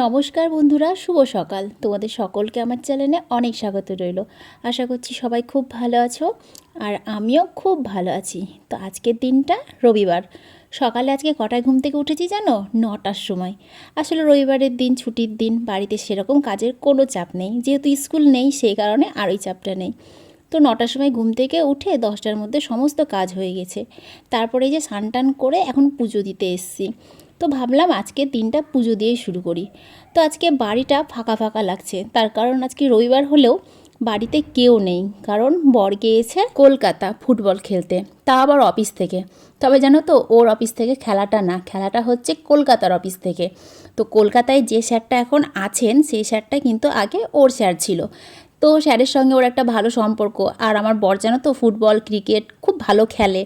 নমস্কার বন্ধুরা, শুভ সকাল। তোমাদের সকলকে আমার চ্যানেলে অনেক স্বাগত রইল। আশা করছি সবাই খুব ভালো আছো, আর আমিও খুব ভালো আছি। তো আজকের দিনটা রবিবার। সকালে আজকে কটায় ঘুম থেকে উঠেছি জানো? 9টার সময়। আসলে রবিবারের দিন, ছুটির দিন, বাড়িতে সেরকম কাজের কোনো চাপ নেই, যেহেতু স্কুল নেই সেই কারণে আর ওই চাপটা নেই। তো 9টার সময় ঘুম থেকে উঠে 10টার মধ্যে সমস্ত কাজ হয়ে গেছে। তারপরে যে স্নান টান করে এখন পুজো দিতে এসেছি। তো ভাবলাম আজকে দিনটা পুজো দিয়েই শুরু করি। তো আজকে বাড়িটা ফাঁকা ফাঁকা লাগছে, তার কারণ আজকে রবিবার হলেও বাড়িতে কেউ নেই, কারণ বর গিয়েছে কলকাতা ফুটবল খেলতে, তা আবার অফিস থেকে। তবে জানো তো, ওর অফিস থেকে খেলাটা না, খেলাটা হচ্ছে কলকাতার অফিস থেকে। তো কলকাতায় যে স্যারটা এখন আছেন সেই স্যারটা কিন্তু আগে ওর স্যার ছিল। তো স্যারের সঙ্গে ওর একটা ভালো সম্পর্ক। আর আমার বর জানো তো ফুটবল ক্রিকেট খুব ভালো খেলে।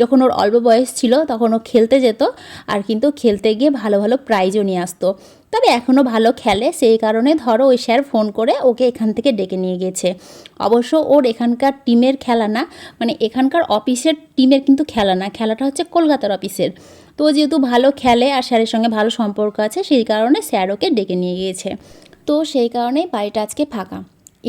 যখন ওর অল্প বয়স ছিল তখন ও খেলতে যেত, আর কিন্তু খেলতে গিয়ে ভালো ভালো প্রাইজও নিয়ে আসতো। তবে এখনও ভালো খেলে, সেই কারণে ধরো ওই স্যার ফোন করে ওকে এখান থেকে ডেকে নিয়ে গেছে। অবশ্য ওর এখানকার টিমের খেলা না, মানে এখানকার অফিসের টিমের কিন্তু খেলা না, খেলাটা হচ্ছে কলকাতার অফিসের। তো যেহেতু ভালো খেলে আর স্যারের সঙ্গে ভালো সম্পর্ক আছে, সেই কারণে স্যার ওকে ডেকে নিয়ে গিয়েছে। তো সেই কারণেই বাড়িটা আজকে ফাঁকা।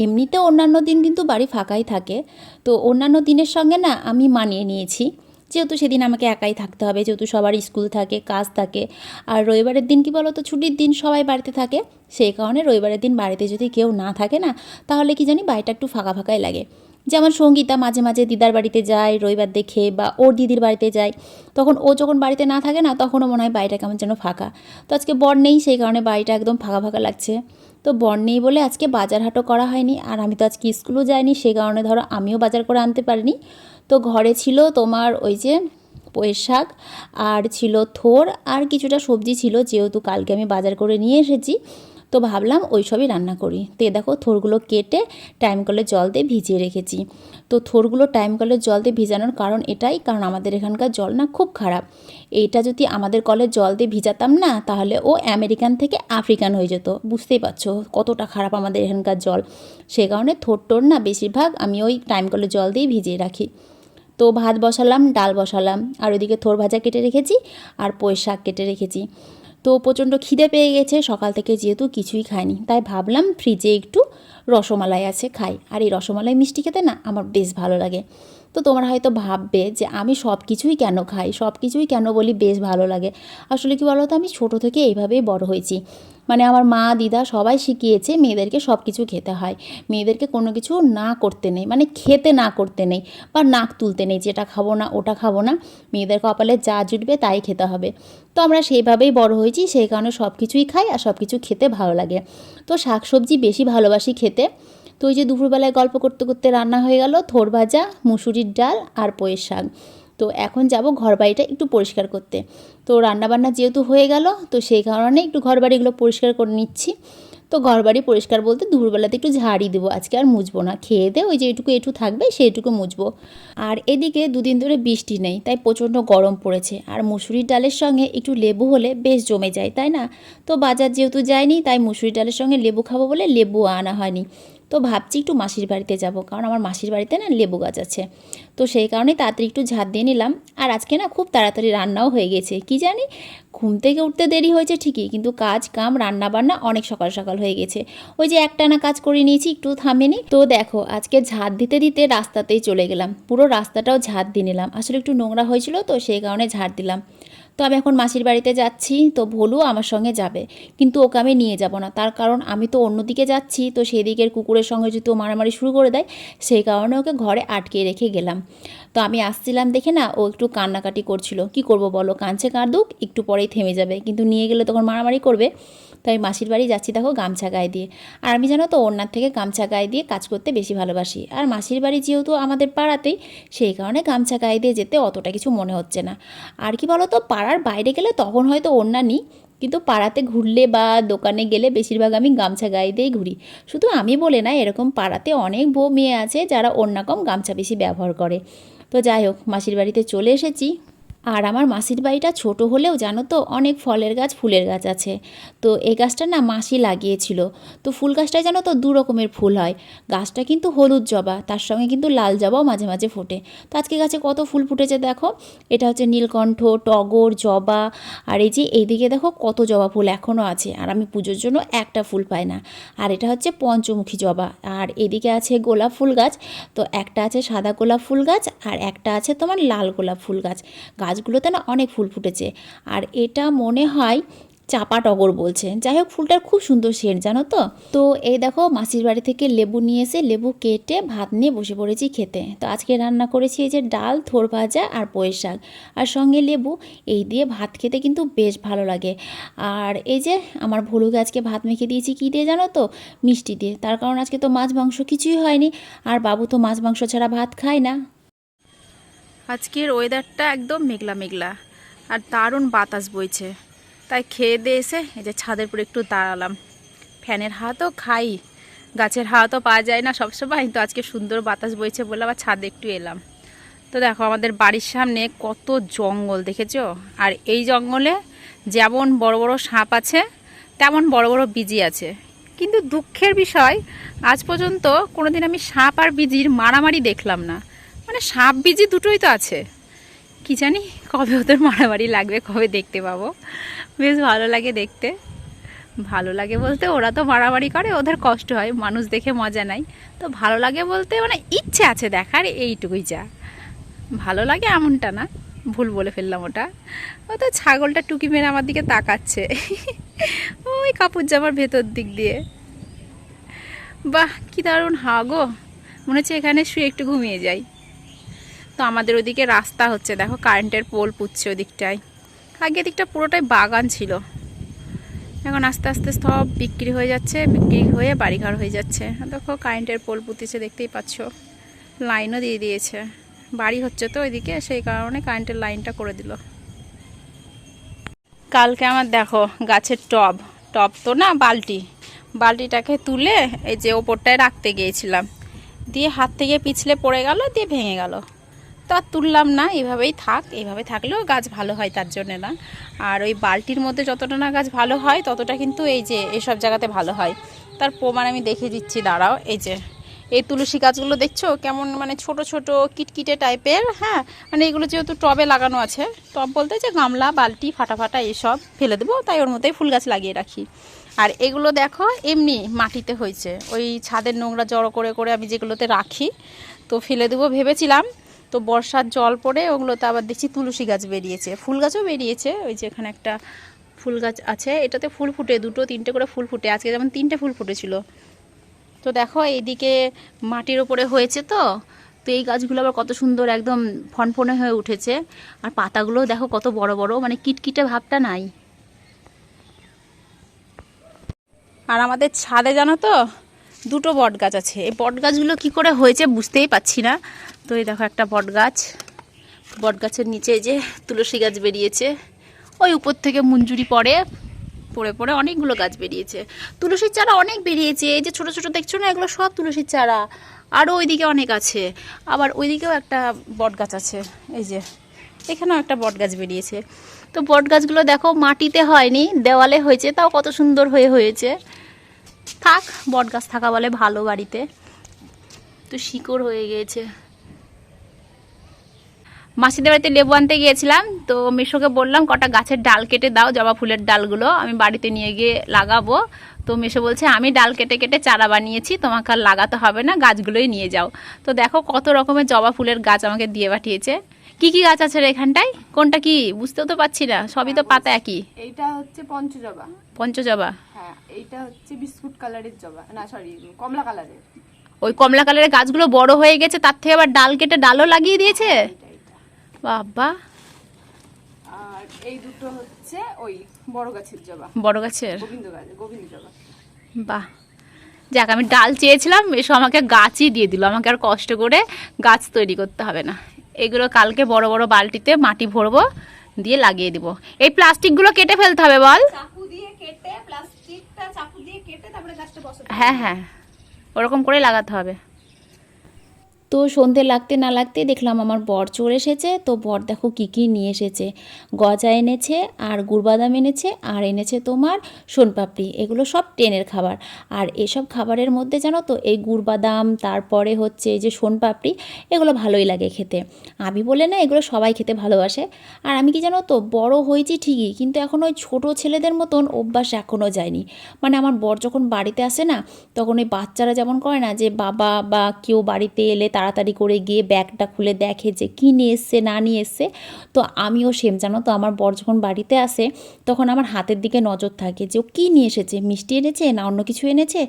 এমনিতে অন্যান্য দিন কিন্তু বাড়ি ফাঁকাই থাকে। তো অন্যান্য দিনের সঙ্গে না আমি মানিয়ে নিয়েছি, যেহেতু সেদিন আমাকে একাই থাকতে হবে, যেহেতু সবার স্কুল থাকে, কাজ থাকে। আর রবিবারের দিন কি বলো তো, ছুটির দিন, সবাই বাড়িতে থাকে। সেই কারণে রবিবারের দিন বাড়িতে যদি কেউ না থাকে না, তাহলে কি জানি বাড়িটা একটু ফাঁকা ফাঁকাই লাগে। যেমন সঙ্গীতা মাঝে মাঝে দিদার বাড়িতে যায় রবিবার দেখে, বা ওর দিদির বাড়িতে যায়, তখন ও যখন বাড়িতে না থাকে না, তখনও মনে হয় বাড়িটা কেমন যেন ফাঁকা। তো আজকে বর নেই, সেই কারণে বাড়িটা একদম ফাঁকা ফাঁকা লাগছে। তো বর নেই বলে আজকে বাজার হাটও করা হয়নি, আর আমি তো আজকে স্কুলও যাইনি, সেই কারণে ধরো আমিও বাজার করে আনতে পারিনি। তো ঘরে ছিল তোমার ওই যে পুঁই শাক, আর ছিল থোর, আর কিছুটা সবজি ছিল, যেহেতু কালকে আমি বাজার করে নিয়ে এসেছি। তো ভাবলাম ওই সবই রান্না করি। তো দেখো থোরগুলো কেটে টাইম কলের জল দিয়ে ভিজিয়ে রেখেছি। তো থোরগুলো টাইম কলের জল দিয়ে ভিজানোর কারণ এটাই, কারণ আমাদের এখানকার জল না খুব খারাপ। এইটা যদি আমাদের কলের জল দিয়ে ভিজাতাম না, তাহলে ও আমেরিকান থেকে আফ্রিকান হয়ে যেত। বুঝতেই পারছো কতটা খারাপ আমাদের এখানকার জল। সে কারণে থোর টোর না বেশিরভাগ আমি ওই টাইম কলের জল দিয়ে ভিজিয়ে রাখি। তো ভাত বসালাম, ডাল বসালাম, আর ওইদিকে থোর ভাজা কেটে রেখেছি, আর পুঁই শাক কেটে রেখেছি। তো প্রচণ্ড খিদে পেয়ে গেছে সকাল থেকে, যেহেতু কিছুই খাইনি, তাই ভাবলাম ফ্রিজে একটু রসমালাই আছে, খাই। আর এই রসমালাই মিষ্টি খেতে না আমার বেশ ভালো লাগে। তো তোমরা হয়তো ভাববে যে আমি সব কিছুই কেন খাই, সব কিছুই কেন বলি বেশ ভালো লাগে। আসলে কি বলো তো, আমি ছোটো থেকে এইভাবেই বড় হয়েছি। মানে আমার মা দিদা সবাই শিখিয়েছে মেয়েদেরকে সব কিছু খেতে হয়, মেয়েদেরকে কোনো কিছু না করতে নেই, মানে খেতে না করতে নেই, বা নাক তুলতে নেই, যেটা খাবো না ওটা খাবো না, মেয়েদের কপালে যা জুটবে তাই খেতে হবে। তো আমরা সেইভাবেই বড় হয়েছি, সেই কারণে সব কিছুই খাই, আর সব কিছু খেতে ভালো লাগে। তো শাকসবজি বেশি ভালোবাসি খেতে। তো ওই যে দুপুরবেলায় গল্প করতে করতে রান্না হয়ে গেল থোর ভাজা, মুসুরির ডাল, আর পুঁই শাক। তো এখন যাব ঘরবাড়িটা একটু পরিষ্কার করতে। তো রান্নাবান্না যেহেতু হয়ে গেল, তো সেই কারণে একটু ঘরবাড়িগুলো পরিষ্কার করে নিচ্ছি। তো ঘরবাড়ি পরিষ্কার বলতে দুপুরবেলাতে একটু ঝাড়ি দেবো, আজকে আর মুছবো না, খেয়ে দে ওই যে এটুকু থাকবে সেইটুকু মুছবো। আর এদিকে দুদিন ধরে বৃষ্টি নেই, তাই প্রচণ্ড গরম পড়েছে, আর মুসুরির ডালের সঙ্গে একটু লেবু হলে বেশ জমে যায়, তাই না? তো বাজার যেহেতু যায়নি, তাই মুসুরির ডালের সঙ্গে লেবু খাবো বলে লেবু আনা হয়নি। তো ভাবছি একটু মাসির বাড়িতে যাব, কারণ আমার মাসির বাড়িতে না লেবু গাছ আছে। তো সেই কারণে তাড়াতাড়ি একটু ঝাঁট দিয়ে নিলাম। আর আজকে না খুব তাড়াতাড়ি রান্নাও হয়ে গেছে, কি জানি ঘুম থেকে উঠতে দেরি হয়েছে ঠিকই, কিন্তু কাজ কাম রান্না বান্না অনেক সকাল সকাল হয়ে গেছে। ওই যে একটানা কাজ করে নিয়েছি, একটু থামেনি। তো দেখো আজকে ঝাঁট দিতে দিতে রাস্তাতেই চলে গেলাম, পুরো রাস্তাটাও ঝাঁট দিয়ে নিলাম। আসলে একটু নোংরা হয়েছিল, তো সেই কারণে ঝাঁট দিলাম। তো আমি এখন মাসির বাড়িতে যাচ্ছি, তো ভোলু আমার সঙ্গে যাবে, কিন্তু ওকে আমি নিয়ে যাব না, তার কারণ আমি তো অন্যদিকে যাচ্ছি। তো সেই দিকের কুকুরের সঙ্গে যদি ও মারামারি শুরু করে দেয়, সেই কারণে ওকে ঘরে আটকে রেখে গেলাম। তো আমি আসছিলাম দেখে না ও একটু কান্নাকাটি করছিল, কি করব বলো, কাঁদছে কাঁদুক, একটু পরেই থেমে যাবে, কিন্তু নিয়ে গেলে তখন মারামারি করবে। তাই মাসির বাড়ি যাচ্ছি দেখো গামছা গায়ে দিয়ে। আর আমি জানো তো ওড়নার থেকে গামছা গায়ে দিয়ে কাজ করতে বেশি ভালোবাসি, আর মাসির বাড়ি যেহেতু আমাদের পাড়াতেই, সেই কারণে গামছা গায়ে দিয়ে যেতে অতটা কিছু মনে হচ্ছে না। আর কি বলো তো, পাড়ার বাইরে গেলে তখন হয়তো ওড়না নিই, কিন্তু পাড়াতে ঘুরলে বা দোকানে গেলে বেশিরভাগ আমি গামছা গায়ে দিয়েই ঘুরি। শুধু আমি বলে না, এরকম পাড়াতে অনেক বউ মেয়ে আছে যারা ওড়না কম গামছা বেশি ব্যবহার করে। তো যাই হোক, মাসির বাড়িতে চলে এসেছি। আর আমার মাসির বাড়িটা ছোট হলেও জানো তো অনেক ফলের গাছ ফুলের গাছ আছে। তো এই গাছটা না মাসি লাগিয়েছিল। তো ফুল গাছটায় জানো তো দু রকমের ফুল হয়। গাছটা কিন্তু হলুদ জবা, তার সঙ্গে কিন্তু লাল জবাও মাঝে মাঝে ফোটে। তো আজকে গাছে কত ফুল ফুটেছে দেখো। এটা হচ্ছে নীলকণ্ঠ, টগর, জবা। আর এই যে এইদিকে দেখো কত জবা ফুল এখনও আছে, আর আমি পুজোর জন্য একটা ফুল পাই না। আর এটা হচ্ছে পঞ্চমুখী জবা। আর এদিকে আছে গোলাপ ফুল গাছ। তো একটা আছে সাদা গোলাপ ফুল গাছ, আর একটা আছে তোমার লাল গোলাপ ফুল গাছ। গাছগুলোতে না অনেক ফুল ফুটেছে। আর এটা মনে হয় চাপা টগর বলছে। যাই হোক, ফুলটার খুব সুন্দর শেড জানো তো। তো এই দেখো মাসির বাড়ি থেকে লেবু নিয়ে এসে লেবু কেটে ভাত নিয়ে বসে পড়েছি খেতে। তো আজকে রান্না করেছি এই যে ডাল, থোড় ভাজা আর পুঁইশাক শাক, আর সঙ্গে লেবু। এই দিয়ে ভাত খেতে কিন্তু বেশ ভালো লাগে। আর এই যে আমার ভলুকে আজকে ভাত মেখে দিয়েছি কী দিয়ে জানো তো, মিষ্টি দিয়ে। তার কারণ আজকে তো মাছ মাংস কিছুই হয়নি, আর বাবু তো মাছ মাংস ছাড়া ভাত খায় না। আজকের ওয়েদারটা একদম মেঘলা মেঘলা, আর দারুণ বাতাস বইছে। তাই খেয়ে দিয়ে এসে এই যে ছাদের উপরে একটু দাঁড়ালাম। ফ্যানের হাওয়া তো খাই, গাছের হাওয়া তো পাওয়া যায় না সবসময়। তো আজকে সুন্দর বাতাস বইছে বলে আবার ছাদে একটু এলাম। তো দেখো আমাদের বাড়ির সামনে কত জঙ্গল দেখেছো। আর এই জঙ্গলে যেমন বড় বড় সাপ আছে, তেমন বড় বড় বিজি আছে। কিন্তু দুঃখের বিষয়, আজ পর্যন্ত কোনোদিন আমি সাপ আর বিজির মারামারি দেখলাম না। মানে সাপ বিজি দুটোই তো আছে, কি জানি কবে ওদের মারামারি লাগবে, কবে দেখতে পাবো। বেশ ভালো লাগে দেখতে। ভালো লাগে বলতে ওরা তো মারামারি করে, ওদের কষ্ট হয়, মানুষ দেখে মজা নাই। তো ভালো লাগে বলতে মানে ইচ্ছে আছে দেখার, এইটুকুই যা। ভালো লাগে এমনটা না, ভুল বলে ফেললাম ওটা। ও তো ছাগলটা টুকি মেরে আমার দিকে তাকাচ্ছে ওই কাপড় জামার ভেতর দিক দিয়ে। বাহ, কি দারুণ হাওয়া গো, মনে হচ্ছে এখানে শুয়ে একটু ঘুমিয়ে যাই। তো আমাদের ওদিকে রাস্তা হচ্ছে, দেখো কারেন্টের পোল পুঁতছে ওদিকটায়। আগে দিকটা পুরোটাই বাগান ছিল, এখন আস্তে আস্তে সব বিক্রি হয়ে যাচ্ছে, বিক্রি হয়ে বাড়িঘর হয়ে যাচ্ছে। দেখো কারেন্টের পোল পুঁতেছে, দেখতেই পাচ্ছ। লাইনও দিয়ে দিয়েছে, বাড়ি হচ্ছে তো ওইদিকে, সেই কারণে কারেন্টের লাইনটা করে দিল। কালকে আমার দেখো গাছের টব, টব তো না বালতি, বালতিটাকে তুলে এই যে ওপরটায় রাখতে গিয়েছিলাম, দিয়ে হাত থেকে পিছলে পড়ে গেল, দিয়ে ভেঙে গেল। তো আর তুললাম না, এইভাবেই থাক। এইভাবে থাকলেও গাছ ভালো হয়, তার জন্যে না। আর ওই বালতির মধ্যে যতটা না গাছ ভালো হয়, ততটা কিন্তু এই যে এসব জায়গাতে ভালো হয়। তার প্রমাণ আমি দেখে দিচ্ছি, দাঁড়াও। এই যে এই তুলসী গাছগুলো দেখছো কেমন মানে ছোট ছোট কিটকিটে টাইপের। হ্যাঁ, মানে এগুলো যেহেতু টবে লাগানো আছে, টব বলতে যে গামলা বালতি ফাটা ফাটা এসব ফেলে দেবো, তাই ওর মধ্যেই ফুল গাছ লাগিয়ে রাখি। আর এগুলো দেখো এমনি মাটিতে হয়েছে, ওই ছাদের নোংরা জড়ো করে করে আমি যেগুলোতে রাখি, তো ফেলে দেবো ভেবেছিলাম। তো বর্ষার জল পড়ে ওগুলোতে আবার দেখছি তুলসী গাছ বেরিয়েছে, ফুল গাছও বেরিয়েছে। ওই যে এখানে একটা ফুল গাছ আছে, এটাতে ফুল ফুটে, দুটো তিনটে করে ফুল ফুটে। আজকে যেমন 3টে ফুল ফুটেছিল। তো দেখো এইদিকে মাটির ওপরে হয়েছে তো। তো এই গাছগুলো আবার কত সুন্দর একদম ফনফনে হয়ে উঠেছে। আর পাতাগুলো দেখো কত বড় বড়, মানে কিটকিটে ভাবটা নাই। আর আমাদের ছাদে জানো তো দুটো বট গাছ আছে। এই বট গাছগুলো কী করে হয়েছে বুঝতেই পারছি না। তো এই দেখো একটা বট গাছ, বট গাছের নিচে যে তুলসী গাছ বেরিয়েছে, ওই উপর থেকে মঞ্জুরি পড়ে পড়ে পড়ে অনেকগুলো গাছ বেরিয়েছে। তুলসীর চারা অনেক বেরিয়েছে, এই যে ছোট ছোট দেখছো না, এগুলো সব তুলসীর চারা। আরও ওইদিকে অনেক আছে, আবার ওইদিকেও একটা বট গাছ আছে। এই যে এখানেও একটা বট গাছ বেরিয়েছে। তো বট গাছগুলো দেখো মাটিতে হয়নি, দেওয়ালে হয়েছে, তাও কত সুন্দর হয়ে হয়েছে। থাক, বট গাছ থাকা বলে ভালো বাড়িতে। তো শিকড় হয়ে গিয়েছে। মাসিদের বাড়িতে লেবু আনতে গিয়েছিলাম, তো মেশোকে বললাম কটা গাছের ডাল কেটে দাও, জবা ফুলের ডালগুলো আমি বাড়িতে নিয়ে গিয়ে লাগাবো। তো মেশো বলছে আমি ডাল কেটে কেটে চারা বানিয়েছি, তোমাকে আর লাগাতে হবে না, গাছগুলোই নিয়ে যাও। তো দেখো কত রকমের জবা ফুলের গাছ আমাকে দিয়ে পাঠিয়েছে। কি কি গাছ আছে রে এখানটায়, কোনটা কি বুঝতেও তো পারছি না, সবই তো পাতা একই। এইটা হচ্ছে পঞ্চজবা। পঞ্চজবা? হ্যাঁ, এইটা হচ্ছে বিস্কুট কালারের জবা, না সরি কমলা কালারের। ওই কমলা কালারের গাছগুলো বড় হয়ে গেছে, তার থেকে আবার ডাল কেটে ডালও লাগিয়ে দিয়েছে। এইটা বাবা। আর এই দুটো হচ্ছে ওই বড় গাছের জবা, বড় গাছের গোবিন্দ জবা। বাহ, যাক আমি ডাল চেয়েছিলাম, এসো আমাকে গাছই দিয়ে দিল, আমাকে আর কষ্ট করে গাছ তৈরি করতে হবে না। এগুলো কালকে বড় বড় বালতিতে মাটি ভরবো, দিয়ে লাগিয়ে দিব। এই প্লাস্টিকগুলো কেটে ফেলতে হবে বল? চাকু দিয়ে কেটে, প্লাস্টিকটা চাকু দিয়ে কেটে তারপরে গাছটা বসাতে হবে। হ্যাঁ হ্যাঁ, ওরকম করে লাগাতে হবে। তো সন্ধে লাগতে না লাগতে দেখলাম আমার বর চলে এসেছে। তো বর দেখো কী কী নিয়ে এসেছে, গজা এনেছে আর গুড়বাদাম এনেছে আর এনেছে তোমার সোনপাপড়ি। এগুলো সব ট্রেনের খাবার। আর এসব খাবারের মধ্যে জানো তো এই গুড়বাদাম তারপরে হচ্ছে এই যে সোনপাপড়ি এগুলো ভালোই লাগে খেতে। আমি বলে না, এগুলো সবাই খেতে ভালোবাসে। আর আমি কি জানো তো, বড় হয়েছি ঠিকই, কিন্তু এখন ওই ছোটো ছেলেদের মতন অভ্যাস এখনও যায়নি। মানে আমার বর যখন বাড়িতে আসে না, তখন ওই বাচ্চারা যেমন করে না, যে বাবা বা কেউ বাড়িতে এলে তাড়াতাড়ি করে গিয়ে ব্যাগটা খুলে দেখে যে কী নিয়ে এসছে না নিয়ে এসছে। তো আমিও সেম, জানো তো, আমার বর যখন বাড়িতে আসে তখন আমার হাতের দিকে নজর থাকে যে ও কী নিয়ে এসেছে, মিষ্টি এনেছে না অন্য কিছু এনেছে।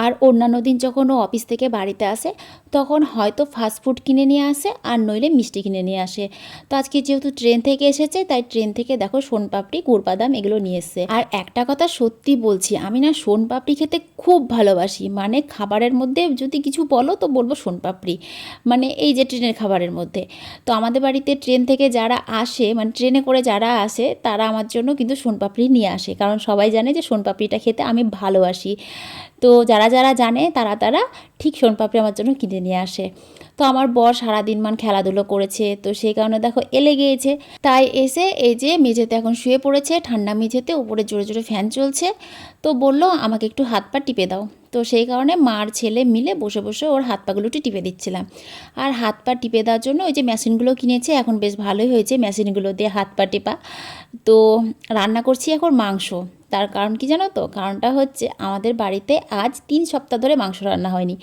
আর অন্যান্য দিন যখন ও অফিস থেকে বাড়িতে আসে তখন হয়তো ফাস্টফুড কিনে নিয়ে আসে আর নইলে মিষ্টি কিনে নিয়ে আসে। তো আজকে যেহেতু ট্রেন থেকে এসেছে, তাই ট্রেন থেকে দেখো সোনপাপড়ি গুড়বাদাম এগুলো নিয়ে এসছে। আর একটা কথা সত্যি বলছি, আমি না সোনপাপড়ি খেতে খুব ভালোবাসি। মানে খাবারের মধ্যে যদি কিছু বলো তো বলবো সোনপাপড়ি, মানে এই যে ট্রেনের খাবারের মধ্যে। তো আমাদের বাড়িতে ট্রেন থেকে যারা আসে, মানে ট্রেনে করে যারা আসে, তারা আমার জন্য কিন্তু সোনপাপড়ি নিয়ে আসে, কারণ সবাই জানে যে সোনপাপড়িটা খেতে আমি ভালোবাসি। তো যারা যারা জানে তারা ঠিক সোনপাপড়ি আমার জন্য কিনে নিয়ে আসে। তো আমার বর সারাদিন খেলাধুলো করেছে, তো সেই কারণে দেখো এলে গিয়েছে। তাই এসে এই যে মেঝেতে এখন শুয়ে পড়েছে, ঠান্ডা মেঝেতে, উপরে জোরে জোরে ফ্যান চলছে। তো বললো আমাকে একটু হাত পা টিপে দাও। তো সেই কারণে মার ছেলে মিলে বসে বসে ওর হাত পাগুলো একটু টিপে দিচ্ছিলাম। আর হাত পা টিপে দেওয়ার জন্য ওই যে মেশিনগুলো কিনেছে, এখন বেশ ভালোই হয়েছে মেশিনগুলো দিয়ে হাত পা টেপা। তো রান্না করছি এখন মাংস। তার কারণ কি জানো তো, কারণটা হচ্ছে আমাদের বাড়িতে আজ 3 সপ্তাহ ধরে মাংস রান্না হয়নি।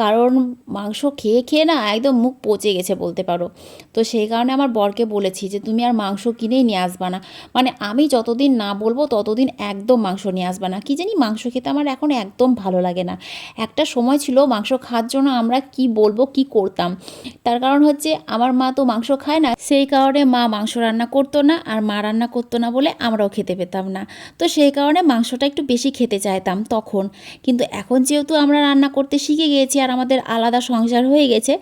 কারণ মাংস খেয়ে খেয়ে না একদম মুখ পচে গেছে বলতে পারো। তো সেই কারণে আমার বরকে বলেছি যে তুমি আর মাংস কিনেই নিয়ে আসবা না, মানে আমি যতদিন না বলবো ততদিন একদম মাংস নিয়ে আসবা না। কি জানি মাংস খেতে আমার এখন একদম ভালো লাগে না। একটা সময় ছিল মাংস খাওয়ার জন্য আমরা কি বলবো কি করতাম। তার কারণ হচ্ছে আমার মা তো মাংস খায় না, সেই কারণে মা মাংস রান্না করতো না, আর মা রান্না করতো না বলে আমরাও খেতে পেতাম না। তো সেই কারণে মাংসটা একটু বেশি খেতে চাইতাম তখন। কিন্তু এখন যেহেতু আমরা রান্না করতে শিখে গিয়েছি আর আমাদের আলাদা সংসার হয়ে গেছে,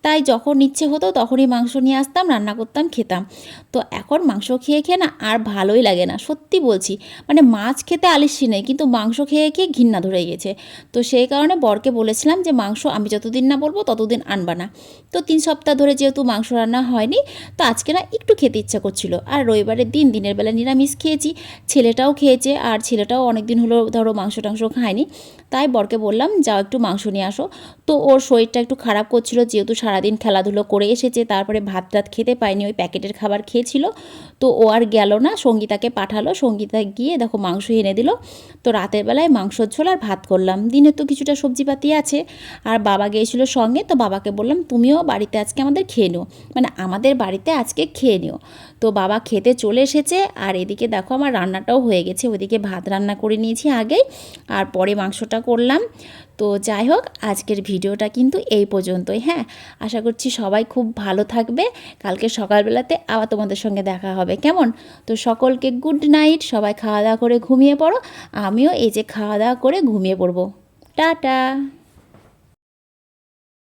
তাই যখন ইচ্ছে হতো তখনই মাংস নিয়ে আসতাম, রান্না করতাম, খেতাম। তো এখন মাংস খেয়ে খেয়ে না আর ভালোই লাগে না, সত্যি বলছি। মানে মাছ খেতে আলিস্যি নেই, কিন্তু মাংস খেয়ে খেয়ে ঘৃণা ধরে গেছে। তো সেই কারণে বরকে বলেছিলাম যে মাংস আমি যতদিন না বলবো ততদিন আনবা না। তো 3 সপ্তাহ ধরে যেহেতু মাংস রান্না হয়নি, তো আজকে না একটু খেতে ইচ্ছা করছিল। আর রবিবারের দিন দিনের বেলা নিরামিষ খেয়েছি, ছেলেটাও খেয়েছে, আর ছেলেটাও অনেক দিন হলো ধরো মাংস টাংস খায়নি। তাই বরকে বললাম যাও একটু মাংস নিয়ে আসো। তো ওর শরীরটা একটু খারাপ করছিল, যেহেতু সারাদিন খেলাধুলো করে এসেছে, তারপরে ভাত টাত খেতে পায়নি, ওই প্যাকেটের খাবার খেয়েছিল। তো ও আর গেল না, সঙ্গীতাকে পাঠালো, সঙ্গীতা গিয়ে দেখো মাংস এনে দিল। তো রাতের বেলায় মাংসর ঝোল আর ভাত করলাম, দিনে তো কিছুটা সবজিপাতি আছে। আর বাবা গিয়েছিল সঙ্গে, তো বাবাকে বললাম তুমিও বাড়িতে আজকে আমাদের খেয়ে নিও, মানে আমাদের বাড়িতে আজকে খেয়ে নিও। তো বাবা খেতে চলে এসেছে। আর এদিকে দেখো আমার রান্নাটাও হয়ে গেছে, ওদিকে ভাত রান্না করে নিয়েছি আগেই, আর পরে মাংসটা করলাম। তো যাই হোক, আজকের ভিডিওটা কিন্তু এই পর্যন্তই। হ্যাঁ, আশা করছি সবাই খুব ভালো থাকবে। কালকে সকালবেলাতে আবার তোমাদের সঙ্গে দেখা হবে, কেমন? তো সকলকে গুড নাইট, সবাই খাওয়া দাওয়া করে ঘুমিয়ে পড়ো। আমিও এই যে খাওয়া দাওয়া করে ঘুমিয়ে পড়বো। টাটা।